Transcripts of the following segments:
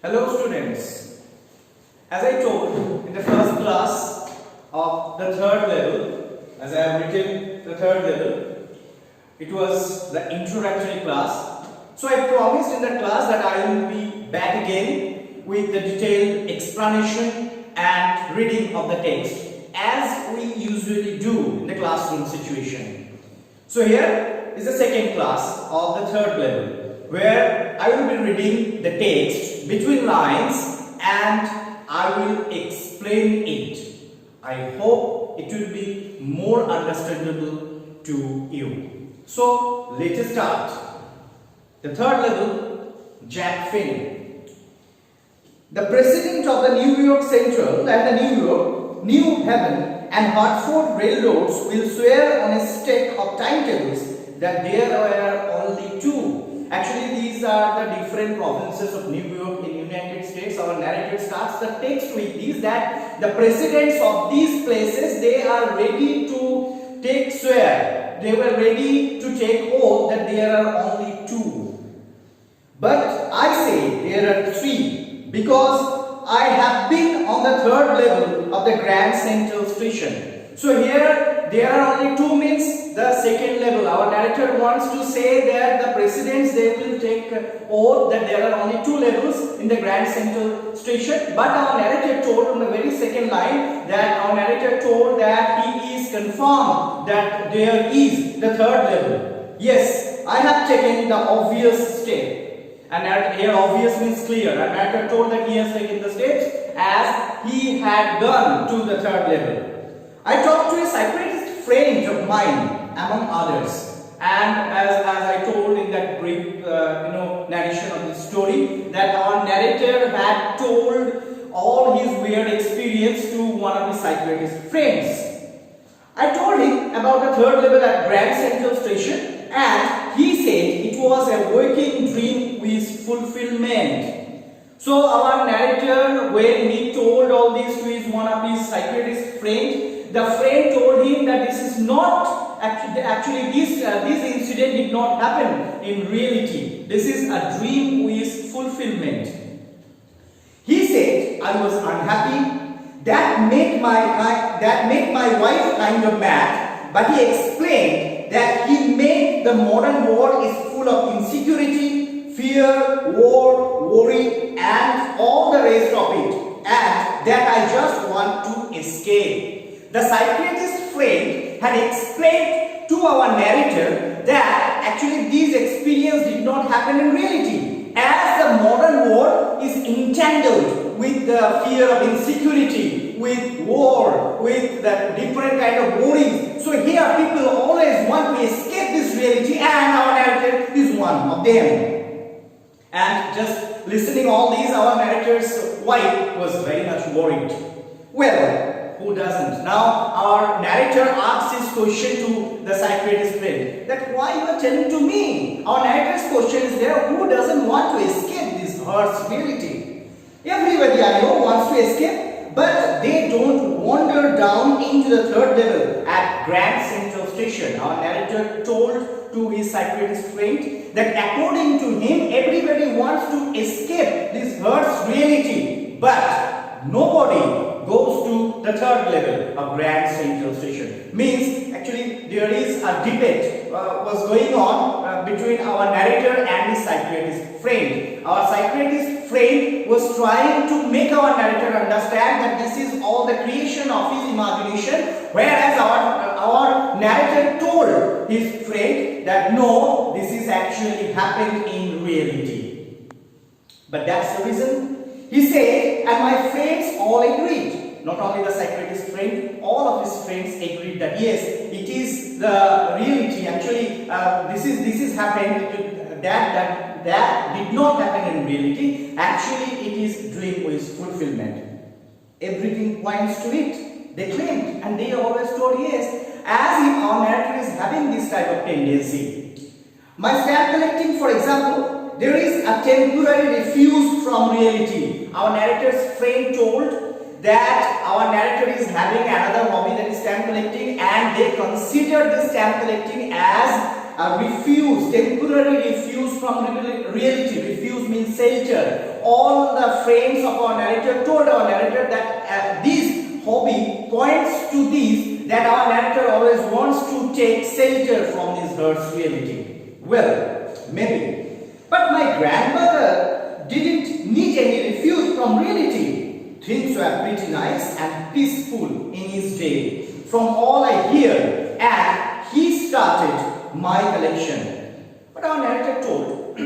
Hello students, as I told in the first class of the third level, as I have written the third level, it was the introductory class. So I promised in the class that I will be back again with the detailed explanation and reading of the text as we usually do in the classroom situation. So here is the second class of the third level, where I will be reading the text between lines and I will explain it. I hope it will be more understandable to you. So let us start. The third level, Jack Finney. The president of the New York Central and the New Haven and Hartford railroads will swear on a stack of timetables that there were only two. Actually, these are the different provinces of New York in United States. Our narrative starts the text with this, that the presidents of these places, they are ready to take swear. They were ready to take oath that there are only two. But I say there are three, because I have been on the third level of the Grand Central Station. So here there are only two means the second level. Our narrator wants to say that the presidents, they will take oath that there are only two levels in the Grand Central Station. But our narrator told on the very second line that our narrator told that he is confirmed that there is the third level. Yes, I have taken the obvious step. And here obvious means clear. Our narrator told that he has taken the steps as he had gone to the third level. I talked to a psychiatrist friend of mine, among others, and as I told in that brief narration of this story, that our narrator had told all his weird experience to one of his psychiatrist friends. I told him about the third level at Grand Central Station, and he said it was a waking dream with fulfillment. So our narrator, when he told all this to one of his psychiatrist friend, the friend told him that this is not actually this incident did not happen in reality. This is a dream with fulfillment. He said, I was unhappy. That made my wife kind of mad. But he explained that he made the modern world is full of insecurity, fear, war, worry, and all the rest of it, and that I just want to escape. The psychiatrist friend had explained to our narrator that actually these experiences did not happen in reality, as the modern world is entangled with the fear of insecurity, with war, with the different kind of worries. So here people always want to escape this reality, and our narrator is one of them. And just listening all these, our narrator's wife was very much worried. Well, who doesn't? Now our narrator asks his question to the psychiatrist friend, that why you are telling to me? Our narrator's question is there, who doesn't want to escape this harsh reality? Everybody I know wants to escape, but they don't wander down into the third level at Grand Central Station. Our narrator told to his psychiatrist friend that according to him, everybody wants to escape this harsh reality, but nobody goes to the third level of Grand Central Station. Means actually there is a debate was going on between our narrator and his psychiatrist friend. Our psychiatrist friend was trying to make our narrator understand that this is all the creation of his imagination, whereas our narrator told his friend that no, this is actually happened in reality. But that's the reason. He said, and my friends all agreed. Not only the psychiatrist friend, all of his friends agreed that yes, it is the reality. Actually, this is happened. That did not happen in reality. Actually, it is dream with fulfillment. Everything points to it. They claimed, and they always told yes, as if our narrator is having this type of tendency. My stamp collecting, for example, there is a temporary refuge from reality. Our narrator's friend told that our narrator is having another hobby, that is stamp collecting, and they consider this stamp collecting as refused, temporarily refused from reality. Refused means shelter. All the friends of our narrator told our narrator that this hobby points to this, that our narrator always wants to take shelter from this harsh reality. Well, maybe. But my grandmother didn't need any refuge from reality. Things were pretty nice and peaceful in his day, from all I hear, and he started my collection. But our narrator told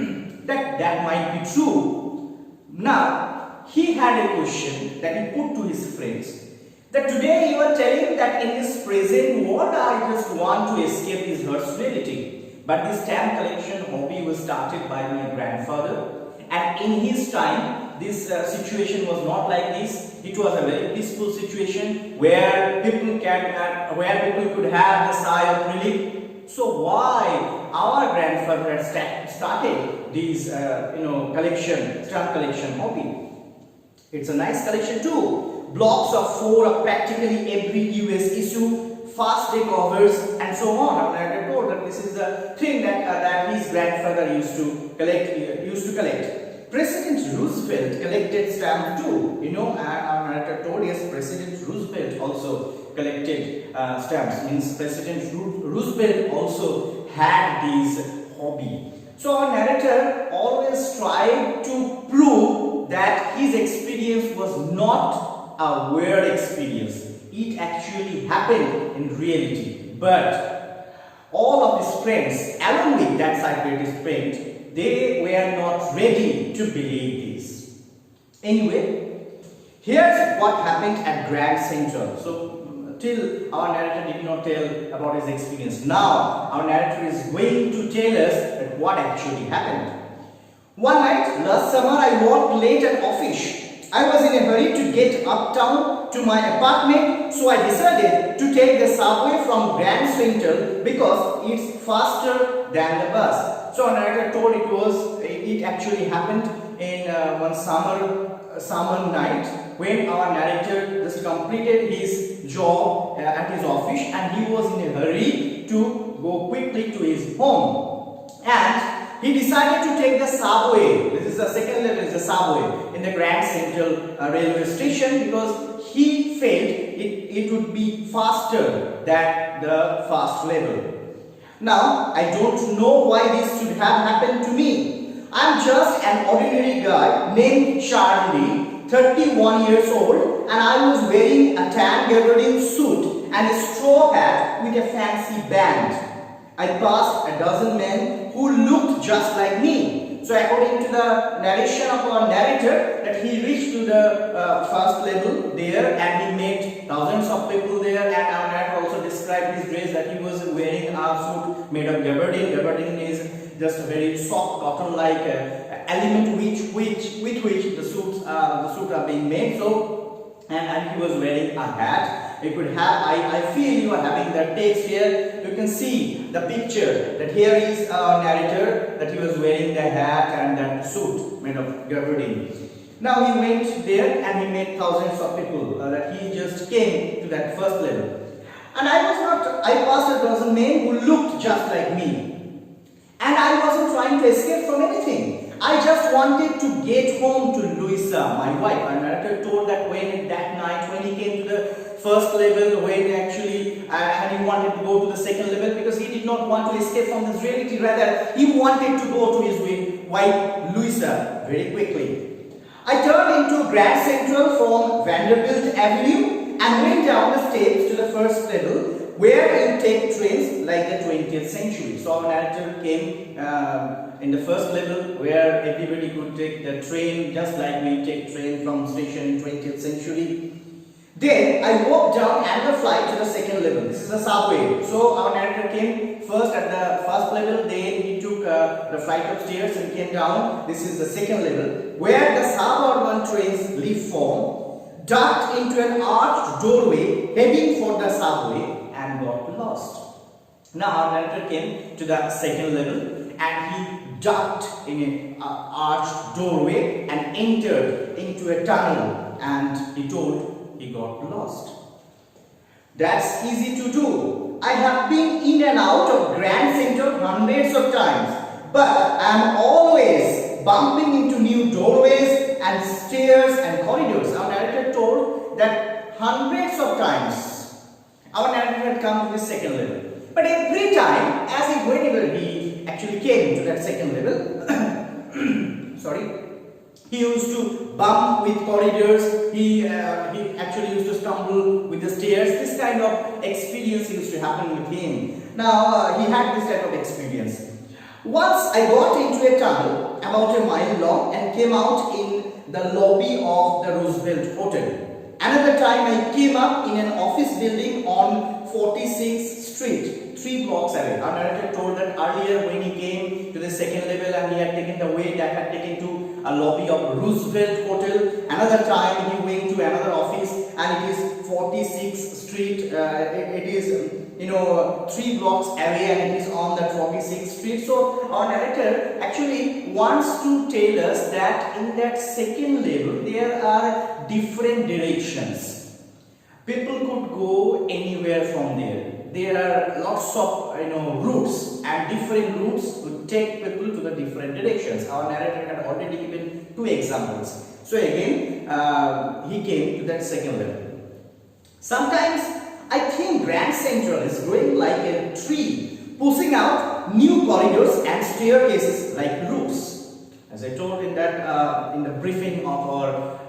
that might be true. Now, he had a question that he put to his friends. That today you are telling that in this present world I just want to escape this harsh reality. But this stamp collection hobby was started by my grandfather, and in his time this situation was not like this. It was a very peaceful situation where people could have the sigh of relief. So why our grandfather had started this stamp collection hobby? It's a nice collection too. Blocks of 4 of practically every US issue, fast day covers, and so on. And I told that this is the thing that his grandfather used to collect. President Roosevelt collected stamps too. Our narrator told us President Roosevelt also collected stamps. Means President Roosevelt also had this hobby. So our narrator always tried to prove that his experience was not a weird experience. It actually happened in reality. But all of his friends, along with that psychiatrist friend, they were not ready to believe this. Anyway, here's what happened at Grand Central. So till our narrator did not tell about his experience. Now our narrator is going to tell us that what actually happened. One night last summer I worked late at office. I was in a hurry to get uptown to my apartment, so I decided to take the subway from Grand Central because it's faster than the bus. So our narrator told it actually happened in one summer night when our narrator just completed his job at his office, and he was in a hurry to go quickly to his home. And he decided to take the subway. This is the second level, is the subway in the Grand Central railway station, because he felt it would be faster than the fast level. Now, I don't know why this should have happened to me. I'm just an ordinary guy named Charlie, 31 years old, and I was wearing a tan gabardine suit and a straw hat with a fancy band. I passed a dozen men who looked just like me. So according to the narration of our narrator, that he reached to the first level there, and he met thousands of people there, and our narrator also described his dress, that he was wearing a suit made of gabardine. Gabardine is just a very soft cotton-like element with which the suits are being made. So, and he was wearing a hat. You could have, I feel you are having the text here. You can see the picture that here is our narrator, that he was wearing the hat and that suit made of gabardine. Now he went there and he met thousands of people that he just came to that first level. And I passed a dozen men who looked just like me. And I wasn't trying to escape from anything. I just wanted to get home to Louisa, my wife. Our narrator told that that night when he came to the first level, when actually and he wanted to go to the second level, because he did not want to escape from this reality. Rather, he wanted to go to his wife Louisa very quickly. I turned into Grand Central from Vanderbilt Avenue and went down the steps to the first level, where you take trains like the 20th century. So our narrator came in the first level, where everybody could take the train just like we take train from station in 20th century. Then I walked down and the flight to the second level. This is the subway. So our narrator came first at the first level, then he took the flight upstairs and came down. This is the second level, where the suburban trains leave from, ducked into an arched doorway heading for the subway, and got lost. Now our narrator came to the second level and he ducked in an arched doorway and entered into a tunnel, and he told he got lost. That's easy to do. I have been in and out of Grand Central hundreds of times, but I am always bumping into new doorways and stairs and corridors. Our narrator told that hundreds of times our narrator had come to the second level. But every time, whenever he actually came to that second level, sorry, he used to bump with corridors, he actually used to stumble with the stairs. This kind of experience used to happen with him. Now, he had this type of experience. Once I got into a tunnel about a mile long and came out in the lobby of the Roosevelt Hotel. Another time I came up in an office building on 46th Street, 3 blocks away. Our narrator told that earlier when he came to the second level and he had taken the way that had taken to a lobby of Roosevelt Hotel. Another time he went to another office and it is 46th Street. It is 3 blocks away and it is on that 46th Street. So our narrator actually wants to tell us that in that second level there are different directions. People could go anywhere from there. There are lots of routes, and different routes would take people to the different directions. Our narrator had already given 2 examples. So again, he came to that second level. Sometimes I think Grand Central is growing like a tree, pushing out new corridors and staircases like roofs. As I told in that in the briefing of our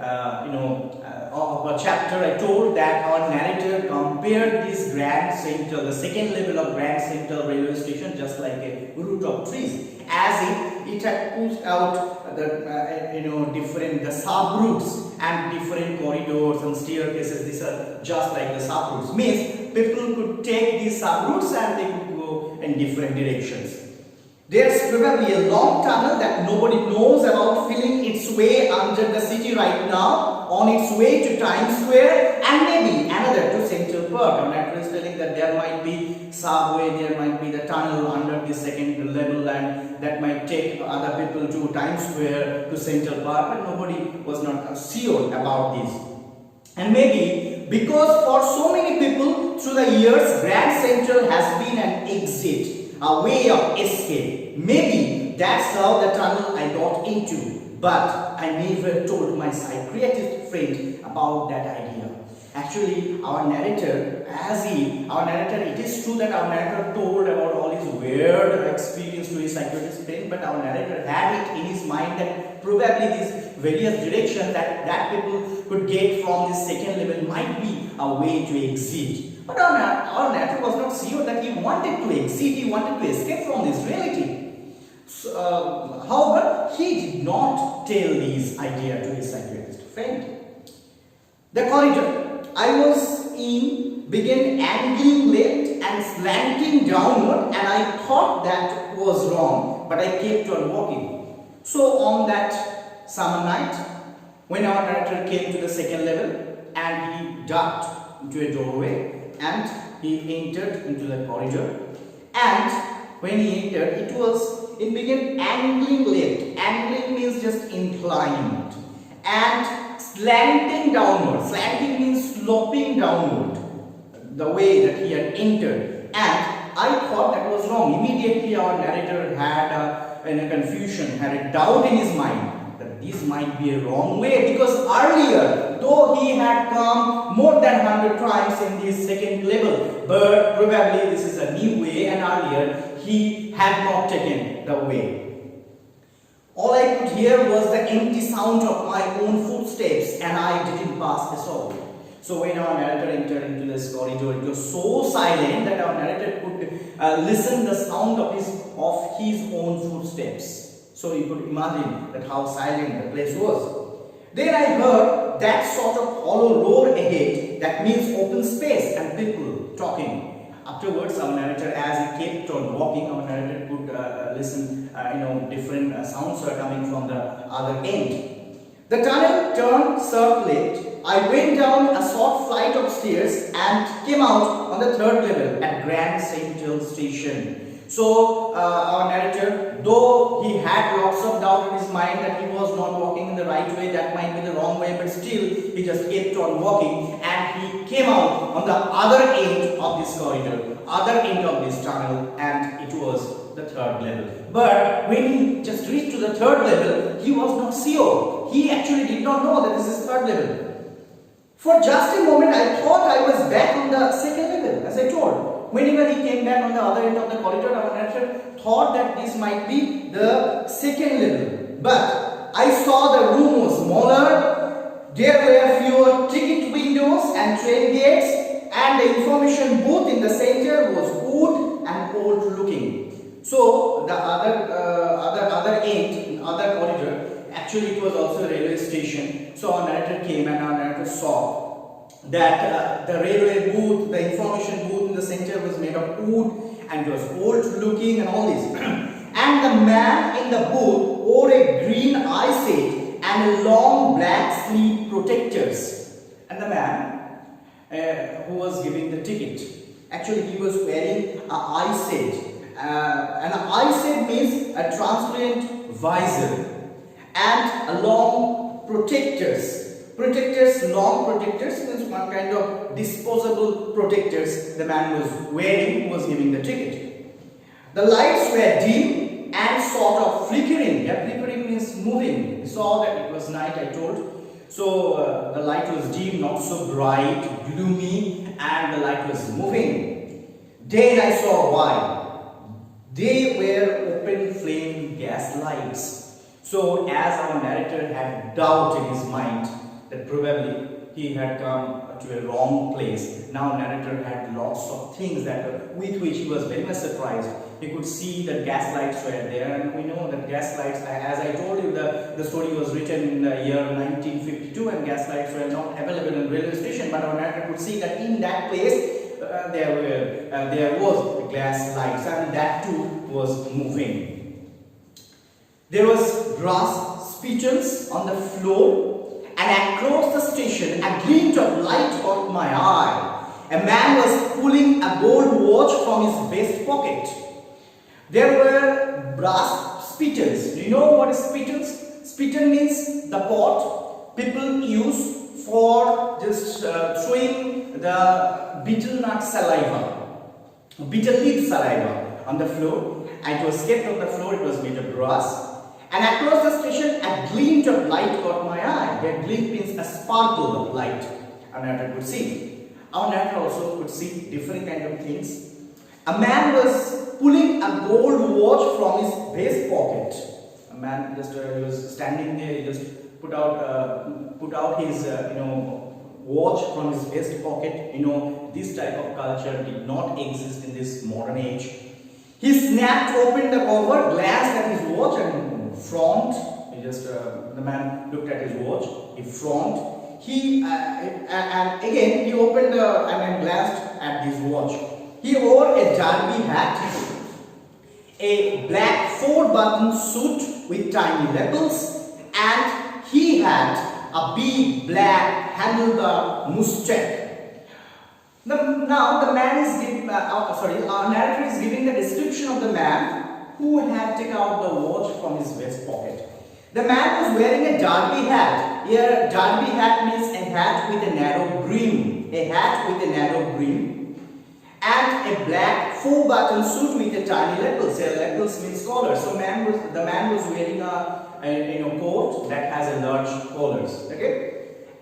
of a chapter, I told that our narrator compared this Grand Central, the second level of Grand Central railway station, just like a root of trees, as if it had pushed out the different sub routes and different corridors and staircases. These are just like the sub routes. Means people could take these sub routes and they could go in different directions. There's probably a long tunnel that nobody knows about filling its way under the city right now, on its way to Times Square, and maybe another to Central Park. Our narrator is telling that there might be subway, there might be the tunnel under the second level, and that might take other people to Times Square, to Central Park, but nobody was not sure about this. And maybe because for so many people through the years, Grand Central has been an exit, a way of escape. Maybe that's how the tunnel I got into, but I never told my psychiatrist friend about that idea. Actually, our narrator, it is true that our narrator told about all his weird experience to his psychiatrist friend, but our narrator had it in his mind that probably these various directions that people could get from this second level might be a way to exit. But our narrator was not sure that he wanted to exit, he wanted to escape from this reality. So, however, he did not tell this idea to his psychiatrist friend. The corridor I was in began angling left and slanting downward, and I thought that was wrong, but I kept on walking. So on that summer night, when our narrator came to the second level and he ducked into a doorway, and he entered into the corridor, and when he entered, it began angling left. Angling means just inclined, and slanting downward. Slanting means sloping downward, the way that he had entered. And I thought that was wrong. Immediately our narrator had a confusion, had a doubt in his mind that this might be a wrong way, because earlier, though he had come more than 100 times in this second level, but probably this is a new way, and earlier he had not taken the way. All I could hear was the empty sound of my own footsteps, and I didn't pass a soul. So when our narrator entered into this corridor, it was so silent that our narrator could listen the sound of his own footsteps. So you could imagine that how silent the place was. Then I heard that sort of hollow roar ahead, that means open space and people talking. Afterwards, our narrator, as he kept on walking, our narrator could listen, different sounds were coming from the other end. The tunnel turned circlet. I went down a short flight of stairs and came out on the third level at Grand Central Station. So our narrator, though he had lots of doubt in his mind that he was not walking in the right way, that might be the wrong way, but still he just kept on walking, and he came out on the other end of this corridor, other end of this tunnel, and it was the third level. But when he just reached to the third level, he was not sure. He actually did not know that this is third level. For just a moment, I thought I was back on the second level, as I told. Whenever he came back on the other end of the corridor, our narrator thought that this might be the second level. But I saw the room was smaller, there were fewer ticket windows and train gates, and the information booth in the center was wood and old looking. So the other end, other corridor, actually it was also a railway station. So our narrator came, and our narrator saw that the railway booth, the information booth in the center was made of wood and it was old looking and all this. And the man in the booth wore a green eye set and a long black sleeve protectors. And the man who was giving the ticket, actually he was wearing an eye set. An eye set means a transparent visor and a long protectors. Long protectors means one kind of disposable protectors the man was wearing who was giving the ticket. The lights were dim and sort of flickering. Yeah, flickering means moving. We saw that it was night, I told. So the light was dim, not so bright, gloomy, and the light was moving. Then I saw why. They were open flame gas lights. So as our narrator had doubt in his mind that probably he had come to a wrong place, now narrator had lots of things that with which he was very much surprised. He could see that gas lights were there, and we know that gas lights, as I told you, the story was written in the year 1952 and gas lights were not available in railway station, but our narrator could see that in that place there was gas lights, and that too was moving. There was brass spittoons on the floor, and across the station a glint of light caught my eye. A man was pulling a gold watch from his vest pocket. There were brass spittoons. Do you know what is spittoons? Spittoon means the pot people use for just throwing the betel nut saliva, betel leaf saliva on the floor, and it was kept on the floor. It was made of brass. And across the station, a glint of light caught my eye. That glint means a sparkle of light. Our narrator could see. Our narrator also could see different kind of things. A man was pulling a gold watch from his vest pocket. A man just he was standing there. He just put out his watch from his vest pocket. This type of culture did not exist in this modern age. He snapped open the cover, glanced at his watch, and frowned. The man looked at his watch. He frowned. And again he opened and glanced at his watch. He wore a derby hat, a black 4-button suit with tiny lapels, and he had a big black handlebar mustache. Now the man is giving, our narrator is giving the description of the man who had taken out the watch from his vest pocket. The man was wearing a derby hat. Here, derby hat means a hat with a narrow brim. A hat with a narrow brim. And a black 4-button suit with a tiny lapels. Lapels means collar. So the man was wearing a coat that has a large collars. Okay?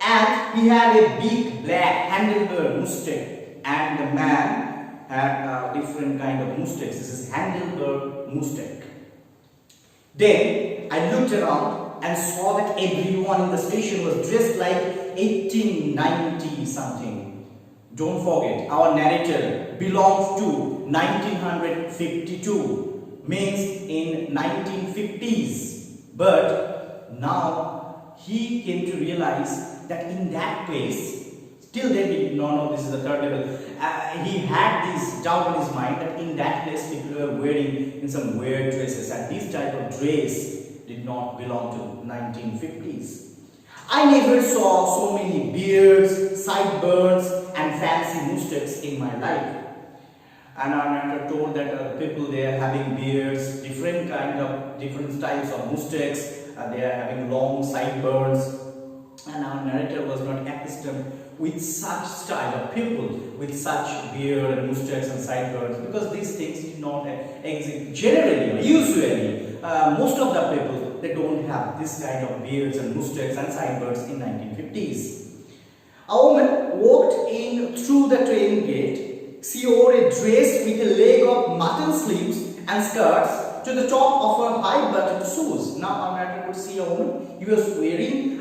And he had a big black handlebar mustache. And the man had a different kind of mustache. This is handlebar mustache. Then I looked around and saw that everyone in the station was dressed like 1890 something. Don't forget, our narrator belongs to 1952, means in 1950s. But now he came to realize that in that place, still they did not know this is the third level. He had this doubt in his mind that in that place people were wearing in some weird dresses, and this type of dress did not belong to 1950s. I never saw so many beards, sideburns, and fancy mustaches in my life. And our narrator told that people there having beards, different types of mustaches, they are having long sideburns, and our narrator was not accustomed with such style of people, with such beard and mustache and sideburns, because these things did not exist generally or usually. Most of the people, they don't have this kind of beards and mustaches and sideburns in 1950s. A woman walked in through the train gate. She wore a dress with a leg of mutton sleeves and skirts to the top of her high-buttoned shoes. Now our narrator could see a woman. He was wearing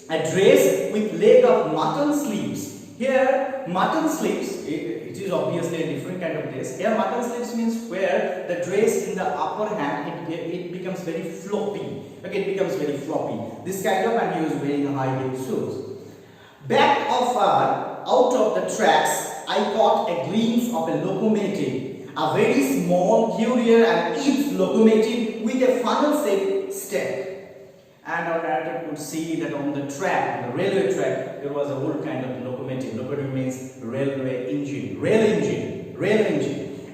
a dress with leg of mutton sleeves. Here, mutton sleeves, it is obviously a different kind of dress. Here, mutton sleeves means where the dress in the upper hand, it becomes very floppy. Okay, it becomes very floppy. This kind of, and he was wearing a high-heel shoes. Back of her, out of the tracks, I caught a glimpse of a locomotive, a very small, Courier and Eaves locomotive with a funnel-shaped step. And our narrator could see that on the track, the railway track, there was a old kind of locomotive. Locomotive means railway engine, rail engine,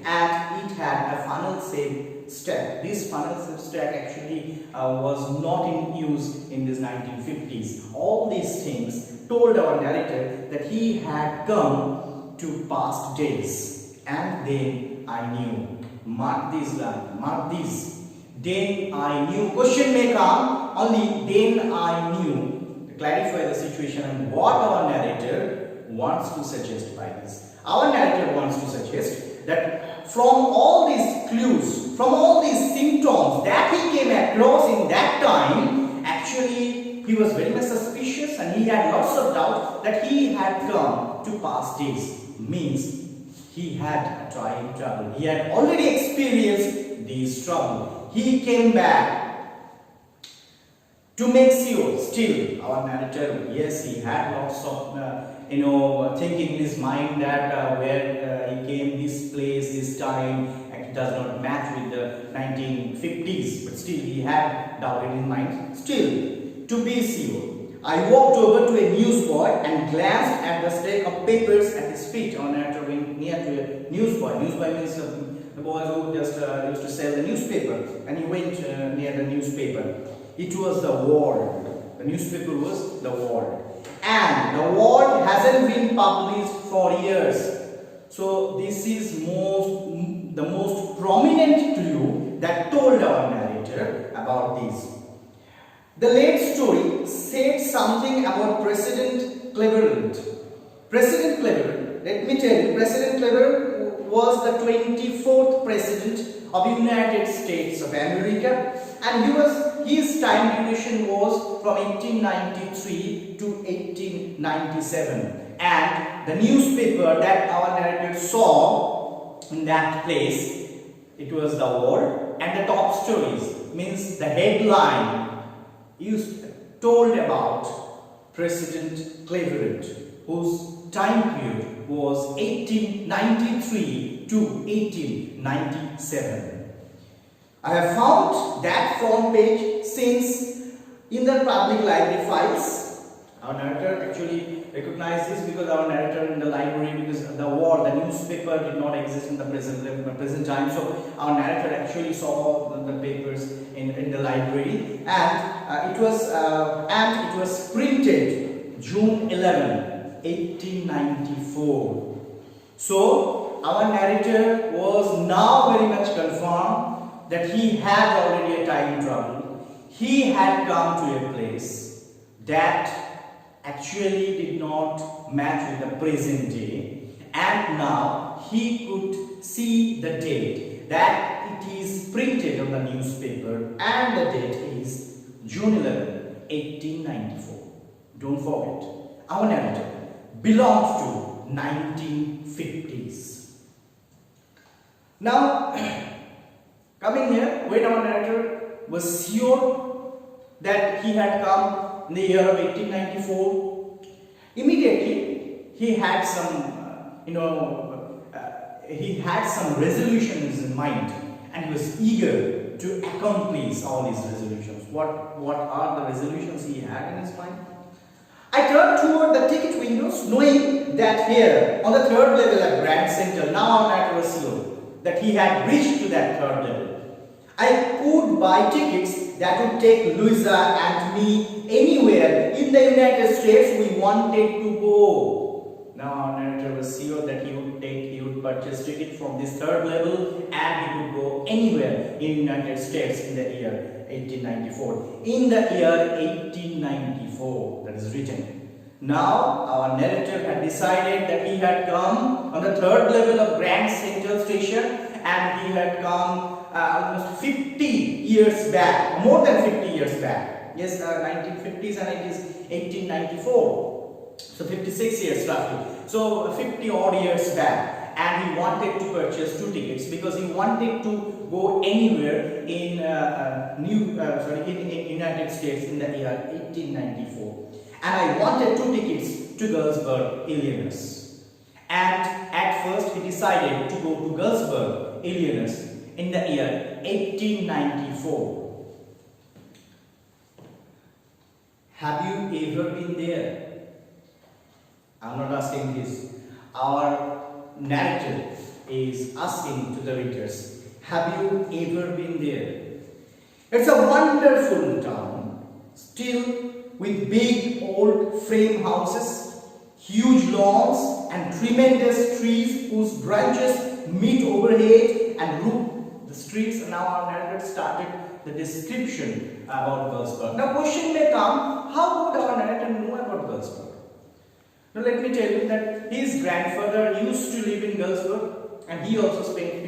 and it had a funnel-shaped stack. This funnel-shaped stack actually was not in use in this 1950s. All these things told our narrator that he had come to past days, and then I knew. Mark this line, mark this. Then I knew. Question may come, only then I knew. To clarify the situation and what our narrator wants to suggest by this. Our narrator wants to suggest that from all these clues, from all these symptoms that he came across in that time, actually he was very much suspicious and he had lots of doubt that he had come to past days. Means he had a trying trouble. He had already experienced these trouble. He came back to make sure. Still, our narrator, yes, he had lots of thinking in his mind that where he came, this place, this time, it does not match with the 1950s. But still, he had doubt in his mind. Still, to be sure, I walked over to a newsboy and glanced at the stack of papers at his feet. Our narrator went near to a newsboy. Newsboy means the boy who just used to sell the newspaper, and he went near the newspaper. It was the World. The newspaper was the World, and the World hasn't been published for years. So this is the most prominent clue that told our narrator about this. The late story said something about President Cleveland. President Cleveland, let me tell you, President Cleveland was the 24th President of the United States of America, and his time duration was from 1893 to 1897. And the newspaper that our narrator saw in that place, it was the World, and the top stories means the headline told about President Cleveland, whose time period was 1893 to 1897. I have found that front page since in the public library files. Our narrator actually recognized this because our narrator in the library, because the war, the newspaper did not exist in the present time. So our narrator actually saw the papers in the library, and it was printed June 11, 1894. So our narrator was now very much confirmed that he had already a time trouble. He had come to a place that actually did not match with the present day, and now he could see the date that it is printed on the newspaper, and the date is June 11, 1894. Don't forget, our narrator belongs to 1950s. Now, coming here, when our narrator was sure that he had come in the year of 1894, immediately he had some, resolutions in mind, and he was eager to accomplish all these resolutions. What are the resolutions he had in his mind? I turned toward the ticket windows, knowing that here on the third level at Grand Center, now our narrator was sure that he had reached to that third level. I could buy tickets that would take Louisa and me anywhere in the United States we wanted to go. Now our narrator was sure that he would purchase ticket from this third level and he could go anywhere in United States in the year 1894. In the year 1894, that is written. Now our narrator had decided that he had come on the third level of Grand Central Station and he had come almost 50 years back, more than 50 years back. Yes, 1950s and it is 1894. So 56 years roughly. So 50 odd years back. And he wanted to purchase 2 tickets because he wanted to go anywhere in in United States in the year 1894. And I wanted 2 tickets to Galesburg, Illinois. And at first he decided to go to Galesburg, Illinois in the year 1894. Have you ever been there? I'm not asking this. Our narrator is asking to the readers, have you ever been there? It's a wonderful town, still with big old frame houses, huge lawns and tremendous trees whose branches meet overhead and roof the streets. And now our narrator started the description about Galesburg. Now question may come, how would our narrator know about Galesburg? Now let me tell you that his grandfather used to live in Galesburg and he also spent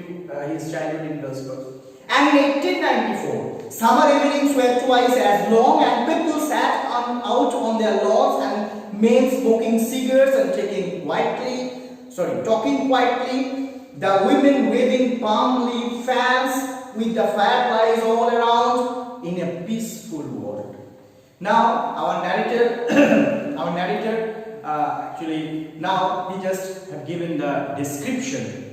his childhood in Galesburg. And in 1894, summer evenings were twice as long and people sat out on their lawns and men smoking cigars and talking quietly. The women waving palm leaf fans with the fireflies all around in a peaceful world. Now our narrator, actually now he just have given the description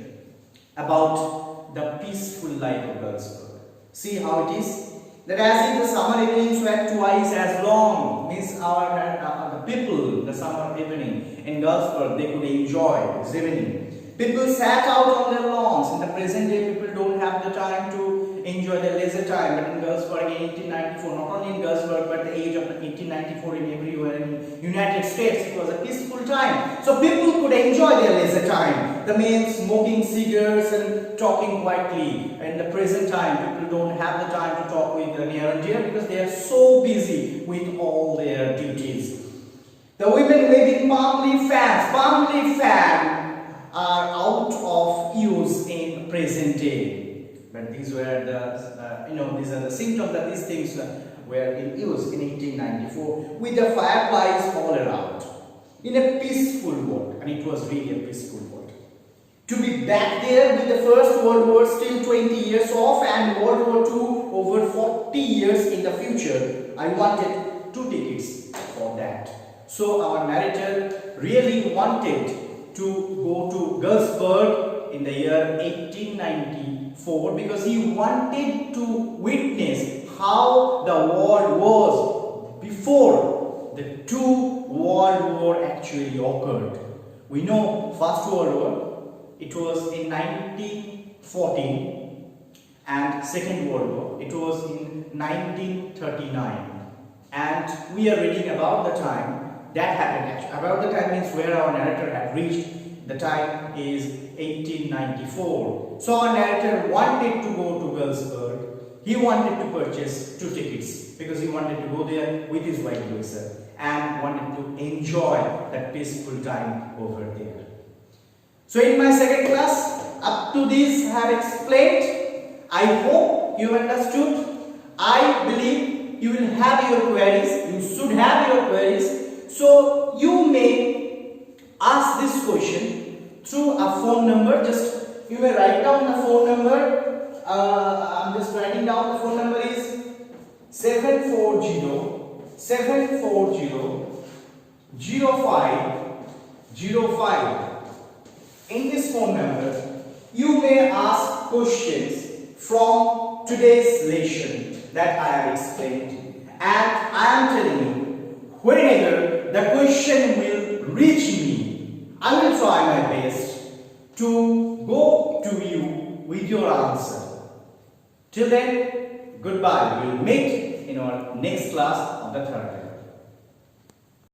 about the peaceful life of Galesburg. See how it is? That as if the summer evenings were twice as long, means the people, the summer evening in Galesburg, they could enjoy this evening. People sat out on their lawns. In the present day, people don't have the time to enjoy their leisure time. But in Galesburg in 1894, not only in Galesburg, but the age of 1894 in everywhere in United States, it was a peaceful time. So people could enjoy their leisure time. The men smoking cigars and talking quietly. In the present time, people don't have the time to talk with near and dear because they are so busy with all their duties. The women waving palm leaf fans. Palm leaf fans are out of use in present day, but these were the these are the symptoms that these things were in use in 1894 with the fireflies all around in a peaceful world, and it was really a peaceful world. To be back there with the First World War still 20 years off and World War II over 40 years in the future, I wanted 2 tickets for that. So our narrator really wanted to go to Galesburg in the year 1894 because he wanted to witness how the world was before the 2 World War actually occurred. We know First World War, it was in 1914, and Second World War, it was in 1939. And we are reading about the time that happened. Actually, about the time means where our narrator had reached. The time is 1894. So our narrator wanted to go to Galesburg. He wanted to purchase 2 tickets because he wanted to go there with his wife Louisa and wanted to enjoy that peaceful time over there. So in my second class, up to this I have explained. I hope you understood. I believe you will have your queries. You should have your queries. So you may ask this question through a phone number. Just you may write down the phone number. I'm just writing down the phone number is 740-0505. In this phone number, you may ask questions from today's lesson that I have explained, and I am telling you, whenever the question will reach me, I will try my best to go to you with your answer. Till then, goodbye. We will meet in our next class of the third level.